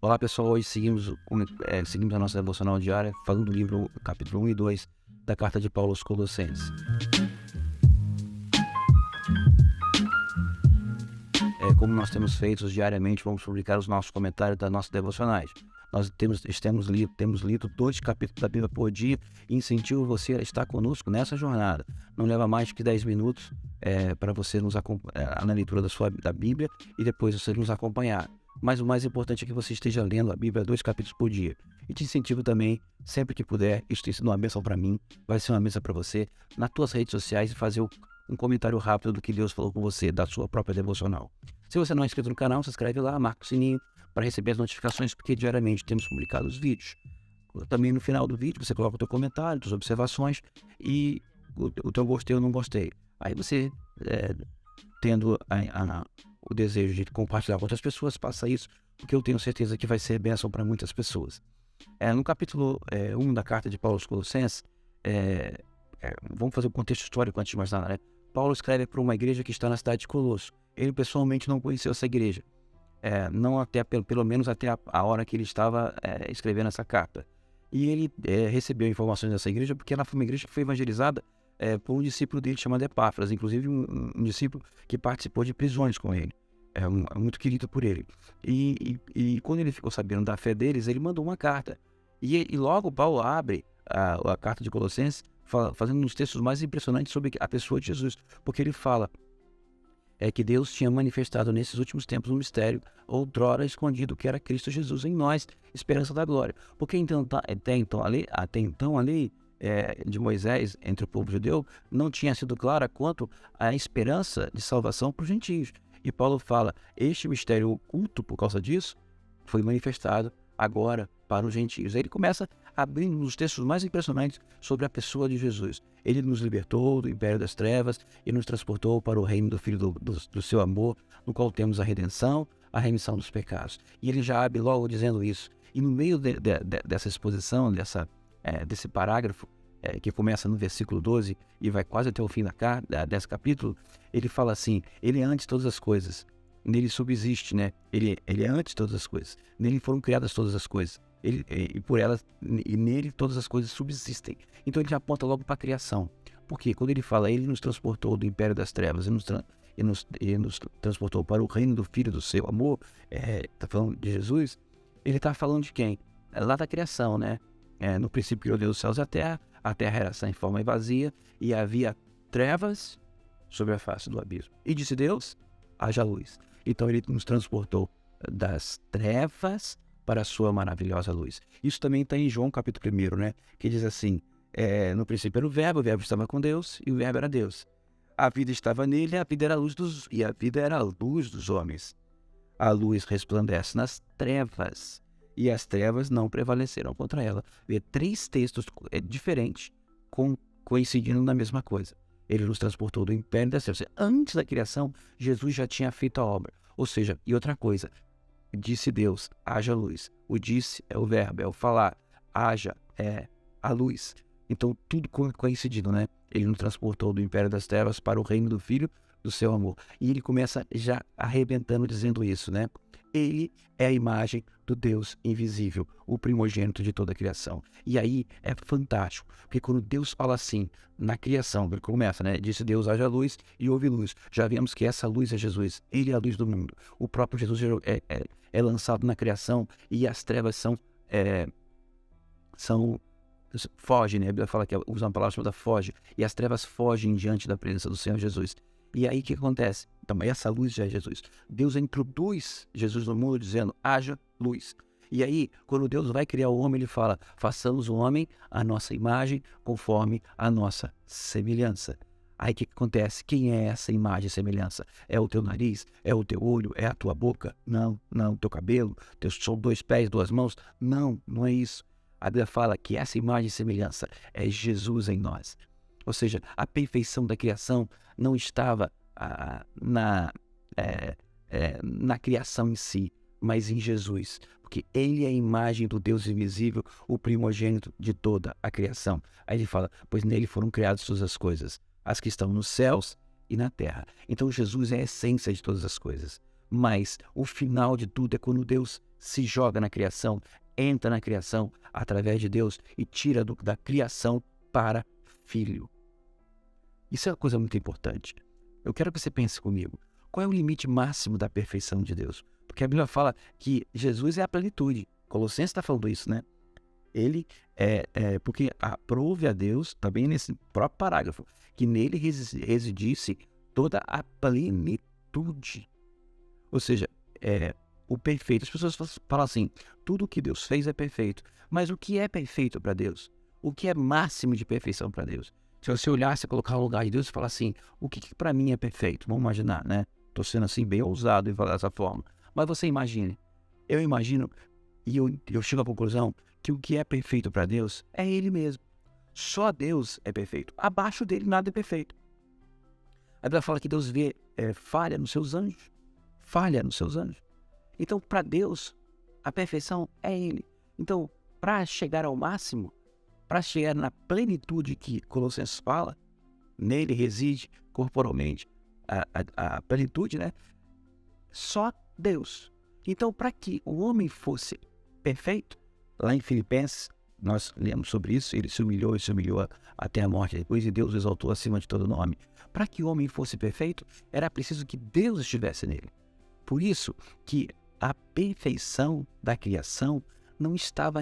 Olá pessoal, hoje seguimos a nossa devocional diária falando do livro capítulo 1 e 2 da carta de Paulo aos Colossenses. Como nós temos feito diariamente, vamos publicar os nossos comentários das nossas devocionais. Nós temos lido 2 capítulos da Bíblia por dia e incentivo você a estar conosco nessa jornada. Não leva mais que 10 minutos para você nos acompanhar na leitura da Bíblia e depois você nos acompanhar. Mas o mais importante é que você esteja lendo a Bíblia 2 capítulos por dia. E te incentivo também, sempre que puder, isso tem sido uma bênção para mim, vai ser uma bênção para você, nas tuas redes sociais e fazer um comentário rápido do que Deus falou com você, da sua própria devocional. Se você não é inscrito no canal, se inscreve lá, marca o sininho para receber as notificações, porque diariamente temos publicado os vídeos. Também no final do vídeo você coloca o teu comentário, suas observações e o teu gostei ou não gostei. Aí você, tendo o desejo de compartilhar com outras pessoas, faça isso, porque eu tenho certeza que vai ser bênção para muitas pessoas. No capítulo 1 da carta de Paulo aos Colossenses, vamos fazer o contexto histórico antes de mais nada, né? Paulo escreve para uma igreja que está na cidade de Colosso. Ele pessoalmente não conheceu essa igreja, não até pelo menos até a hora que ele estava escrevendo essa carta. E ele recebeu informações dessa igreja porque ela foi uma igreja que foi evangelizada por um discípulo dele chamado Epáfras, inclusive um discípulo que participou de prisões com ele. Muito querido por ele. E quando ele ficou sabendo da fé deles, ele mandou uma carta. E logo Paulo abre a carta de Colossenses, fazendo um dos textos mais impressionantes sobre a pessoa de Jesus, porque ele fala que Deus tinha manifestado nesses últimos tempos um mistério outrora escondido, que era Cristo Jesus em nós, esperança da glória. Porque até então a lei de Moisés entre o povo judeu não tinha sido clara quanto à esperança de salvação para os gentios. E Paulo fala, este mistério oculto por causa disso foi manifestado agora para os gentios. Aí ele começa abrindo os textos mais impressionantes sobre a pessoa de Jesus. Ele nos libertou do império das trevas e nos transportou para o reino do Filho do seu amor, no qual temos a redenção, a remissão dos pecados. E ele já abre logo dizendo isso. E no meio dessa exposição, desse parágrafo, que começa no versículo 12 e vai quase até o fim desse capítulo, ele fala assim, ele é antes de todas as coisas, nele subsiste, né? Ele é antes de todas as coisas, nele foram criadas todas as coisas, e por elas, e nele todas as coisas subsistem. Então ele já aponta logo para a criação. Porque quando ele fala, ele nos transportou do império das trevas e nos transportou para o reino do Filho do seu amor, está falando de Jesus, ele está falando de quem? Lá da criação, né? No princípio criou Deus os céus e a terra era sem forma e vazia, e havia trevas sobre a face do abismo. E disse Deus, haja luz. Então ele nos transportou das trevas para a sua maravilhosa luz. Isso também está em João capítulo 1, né? Que diz assim, no princípio era o verbo estava com Deus, e o verbo era Deus. A vida estava nele, a vida era a luz dos homens. A luz resplandece nas trevas, e as trevas não prevaleceram contra ela. Vê 3 textos diferentes coincidindo na mesma coisa. Ele nos transportou do império das trevas. Antes da criação, Jesus já tinha feito a obra. Ou seja, e outra coisa, disse Deus, haja luz. O disse é o verbo, é o falar. Haja é a luz. Então, tudo coincidindo, né? Ele nos transportou do império das trevas para o reino do Filho do seu amor. E ele começa já arrebentando dizendo isso, né? Ele é a imagem do Deus invisível, o primogênito de toda a criação. E aí é fantástico, porque quando Deus fala assim, na criação, ele começa, né? Disse Deus, haja luz e houve luz. Já vemos que essa luz é Jesus, ele é a luz do mundo. O próprio Jesus é lançado na criação e as trevas foge, né? A Bíblia fala que usa uma palavra chamada foge, e as trevas fogem diante da presença do Senhor Jesus. E aí o que acontece? Então, essa luz já é Jesus. Deus introduz Jesus no mundo dizendo, haja luz. E aí, quando Deus vai criar o homem, ele fala, façamos o homem à nossa imagem, conforme a nossa semelhança. Aí o que acontece? Quem é essa imagem e semelhança? É o teu nariz? É o teu olho? É a tua boca? Não, teu cabelo? São 2 pés, 2 mãos? Não é isso. A Bíblia fala que essa imagem e semelhança é Jesus em nós. Ou seja, a perfeição da criação não estava na criação em si, mas em Jesus. Porque ele é a imagem do Deus invisível, o primogênito de toda a criação. Aí ele fala, pois nele foram criadas todas as coisas, as que estão nos céus e na terra. Então Jesus é a essência de todas as coisas. Mas o final de tudo é quando Deus se joga na criação, entra na criação através de Deus e tira da criação para filho. Isso é uma coisa muito importante. Eu quero que você pense comigo. Qual é o limite máximo da perfeição de Deus? Porque a Bíblia fala que Jesus é a plenitude. Colossenses está falando isso, né? Ele porque aprove a Deus, também nesse próprio parágrafo, que nele residisse toda a plenitude. Ou seja, o perfeito. As pessoas falam assim, tudo que Deus fez é perfeito. Mas o que é perfeito para Deus? O que é máximo de perfeição para Deus? Se você olhar, se colocar no lugar de Deus e falar assim, o que para mim é perfeito? Vamos imaginar, né? Estou sendo assim bem ousado em falar dessa forma. Mas você imagine. Eu imagino e eu chego à conclusão que o que é perfeito para Deus é Ele mesmo. Só Deus é perfeito. Abaixo dele nada é perfeito. A Bíblia fala que Deus vê falha nos seus anjos. Falha nos seus anjos. Então, para Deus, a perfeição é Ele. Então, para chegar ao máximo, para chegar na plenitude que Colossenses fala, nele reside corporalmente a plenitude, né? Só Deus. Então, para que o homem fosse perfeito, lá em Filipenses, nós lemos sobre isso, ele se humilhou até a morte depois, e Deus o exaltou acima de todo nome. Para que o homem fosse perfeito, era preciso que Deus estivesse nele. Por isso que a perfeição da criação não estava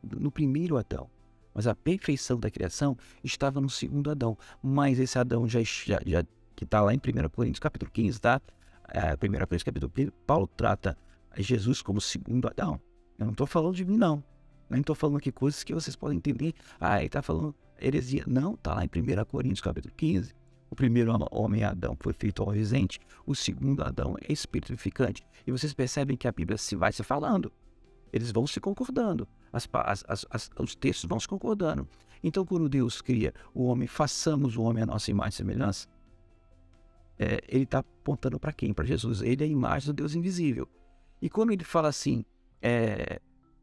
no primeiro Adão, mas a perfeição da criação estava no segundo Adão. Mas esse Adão já que está lá em 1 Coríntios capítulo 15, tá? 1 Coríntios capítulo 15, Paulo trata Jesus como segundo Adão. Eu não estou falando de mim, não. Nem estou falando aqui coisas que vocês podem entender. Ele está falando heresia. Não, está lá em 1 Coríntios capítulo 15. O primeiro homem, Adão, foi feito ao ausente. O segundo Adão é espírito vivificante. E vocês percebem que a Bíblia vai se falando. Eles vão se concordando. Os textos vão se concordando. Então, quando Deus cria o homem, façamos o homem à nossa imagem e semelhança, ele está apontando para quem? Para Jesus. Ele é a imagem do Deus invisível. E quando ele fala assim,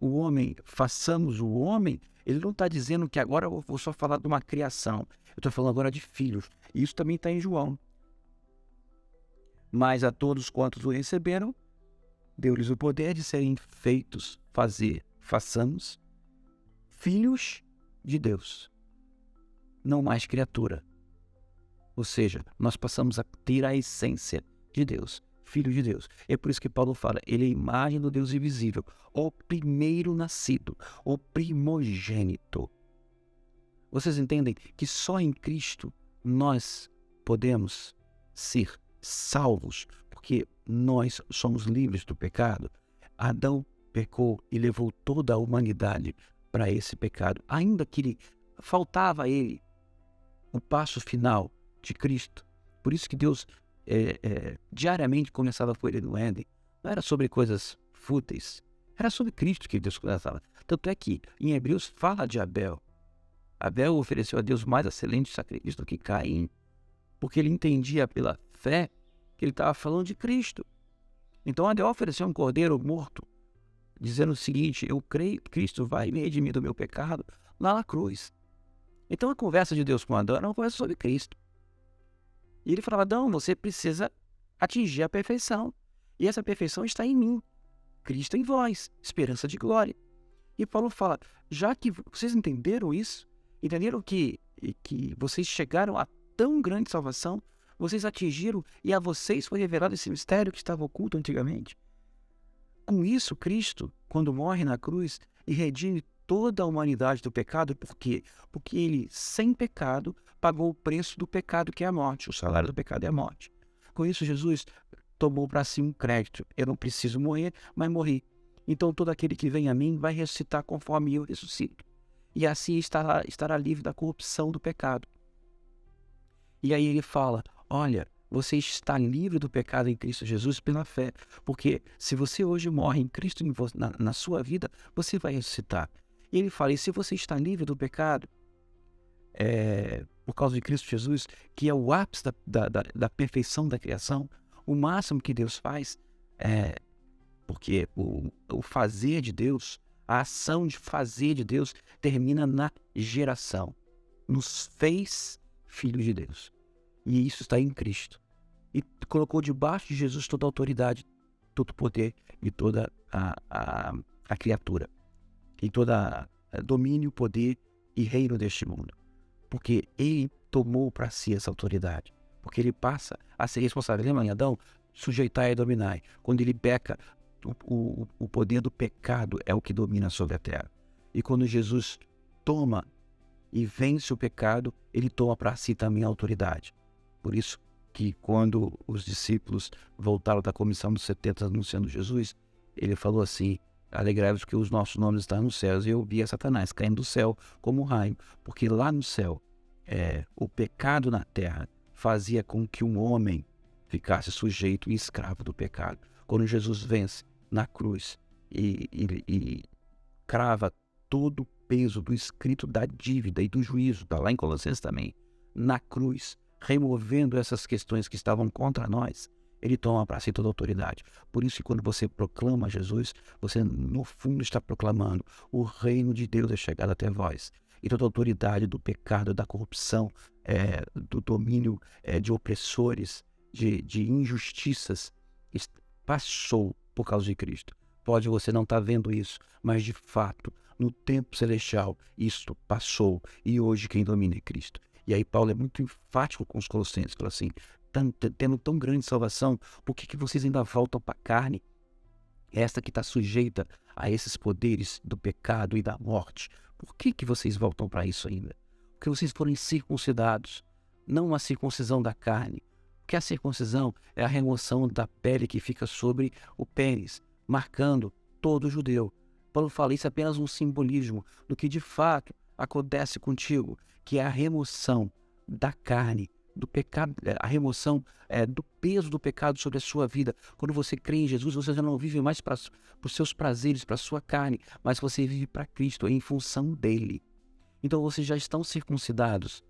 o homem, façamos o homem, ele não está dizendo que agora eu vou só falar de uma criação. Eu estou falando agora de filhos. E isso também está em João. Mas a todos quantos o receberam, deu-lhes o poder de serem feitos, façamos filhos de Deus, não mais criatura. Ou seja, nós passamos a ter a essência de Deus, filho de Deus. É por isso que Paulo fala, ele é a imagem do Deus invisível, o primeiro nascido, o primogênito. Vocês entendem que só em Cristo nós podemos ser salvos, porque nós somos livres do pecado. Adão pecou e levou toda a humanidade para esse pecado, ainda que faltava a ele o passo final de Cristo. Por isso que Deus diariamente conversava com ele no Éden. Não era sobre coisas fúteis, era sobre Cristo que Deus conversava. Tanto é que em Hebreus fala de Abel. Abel ofereceu a Deus mais excelente sacrifício do que Caim, porque ele entendia pela fé que ele estava falando de Cristo. Então Abel ofereceu um cordeiro morto, dizendo o seguinte, eu creio que Cristo vai me redimir do meu pecado lá na cruz. Então a conversa de Deus com Adão era uma conversa sobre Cristo. E ele falava, Adão, você precisa atingir a perfeição. E essa perfeição está em mim. Cristo em vós, esperança de glória. E Paulo fala, já que vocês entenderam isso, entenderam que vocês chegaram a tão grande salvação, vocês atingiram e a vocês foi revelado esse mistério que estava oculto antigamente. Com isso, Cristo, quando morre na cruz e redime toda a humanidade do pecado, por quê? Porque ele, sem pecado, pagou o preço do pecado, que é a morte. O salário do pecado é a morte. Com isso, Jesus tomou para si um crédito. Eu não preciso morrer, mas morri. Então, todo aquele que vem a mim vai ressuscitar conforme eu ressuscito. E assim estará livre da corrupção do pecado. E aí ele fala, olha, você está livre do pecado em Cristo Jesus pela fé. Porque se você hoje morre em Cristo na sua vida, você vai ressuscitar. E ele fala, e se você está livre do pecado, por causa de Cristo Jesus, que é o ápice da perfeição da criação, o máximo que Deus faz, porque o fazer de Deus, a ação de fazer de Deus, termina na geração. Nos fez filhos de Deus. E isso está em Cristo. E colocou debaixo de Jesus toda a autoridade, todo o poder e toda a criatura, e toda domínio, poder e reino deste mundo. Porque ele tomou para si essa autoridade. Porque ele passa a ser responsável. Lembra em Adão? Sujeitai e dominai. Quando ele peca, o poder do pecado é o que domina sobre a terra. E quando Jesus toma e vence o pecado, ele toma para si também a autoridade. Por isso que quando os discípulos voltaram da comissão dos 70 anunciando Jesus, ele falou assim: alegrai-vos que os nossos nomes estão nos céus. E eu via Satanás caindo do céu como um raio, porque lá no céu, o pecado na terra fazia com que um homem ficasse sujeito e escravo do pecado. Quando Jesus vence na cruz e crava todo o peso do escrito da dívida e do juízo, está lá em Colossenses também, na cruz, removendo essas questões que estavam contra nós, ele toma para si toda a autoridade. Por isso que quando você proclama Jesus, você no fundo está proclamando: o reino de Deus é chegado até vós. E toda a autoridade do pecado, da corrupção, do domínio de opressores, de injustiças, passou por causa de Cristo. Pode você não estar vendo isso, mas de fato, no tempo celestial, isto passou, e hoje quem domina é Cristo. E aí Paulo é muito enfático com os Colossenses, fala assim: tendo tão grande salvação, por que vocês ainda voltam para a carne? Esta que está sujeita a esses poderes do pecado e da morte. Por que vocês voltam para isso ainda? Porque vocês foram circuncidados, não a circuncisão da carne. Porque a circuncisão é a remoção da pele que fica sobre o pênis, marcando todo judeu. Paulo fala: isso é apenas um simbolismo do que de fato acontece contigo, que é a remoção da carne, do pecado, a remoção do peso do pecado sobre a sua vida. Quando você crê em Jesus, você já não vive mais para os seus prazeres, para a sua carne, mas você vive para Cristo, em função dele. Então vocês já estão circuncidados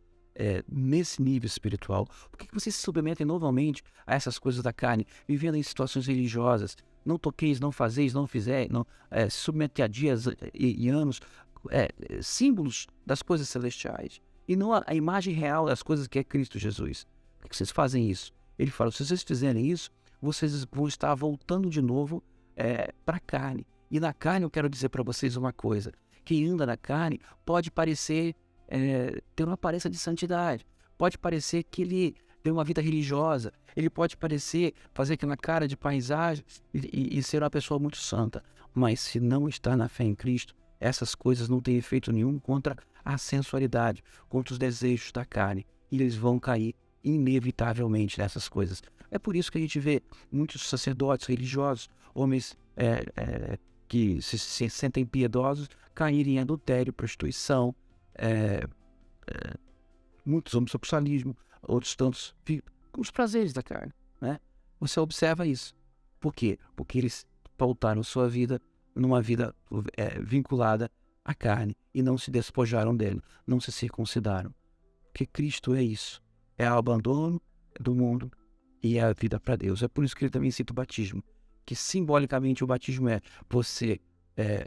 nesse nível espiritual. Por que vocês se submetem novamente a essas coisas da carne, vivendo em situações religiosas? Não toqueis, não fazeis, não fizeis, se submeter a dias e anos, símbolos das coisas celestiais, e não a imagem real das coisas que é Cristo Jesus. Por que vocês fazem isso? Ele fala: se vocês fizerem isso, vocês vão estar voltando de novo para a carne. E na carne eu quero dizer para vocês uma coisa: quem anda na carne pode parecer ter uma aparência de santidade, pode parecer que ele tem uma vida religiosa, ele pode parecer fazer aquela cara de paisagem e ser uma pessoa muito santa, mas se não está na fé em Cristo, essas coisas não têm efeito nenhum contra a sensualidade, contra os desejos da carne, e eles vão cair inevitavelmente nessas coisas. É por isso que a gente vê muitos sacerdotes religiosos, homens que se sentem piedosos, caírem em adultério, prostituição, muitos homossexualismo, outros tantos com os prazeres da carne, né? Você observa isso. Por quê? Porque eles pautaram sua vida numa vida vinculada à carne e não se despojaram dele, não se circuncidaram. Porque Cristo é isso, é o abandono do mundo e é a vida para Deus. É por isso que ele também cita o batismo, que simbolicamente o batismo você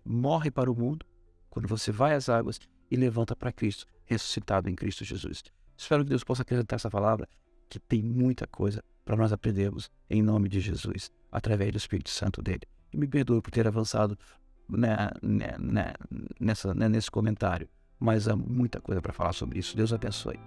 morre para o mundo quando você vai às águas e levanta para Cristo, ressuscitado em Cristo Jesus. Espero que Deus possa acrescentar essa palavra, que tem muita coisa para nós aprendermos em nome de Jesus, através do Espírito Santo dele. E me perdoe por ter avançado nesse comentário, mas há muita coisa para falar sobre isso. Deus abençoe.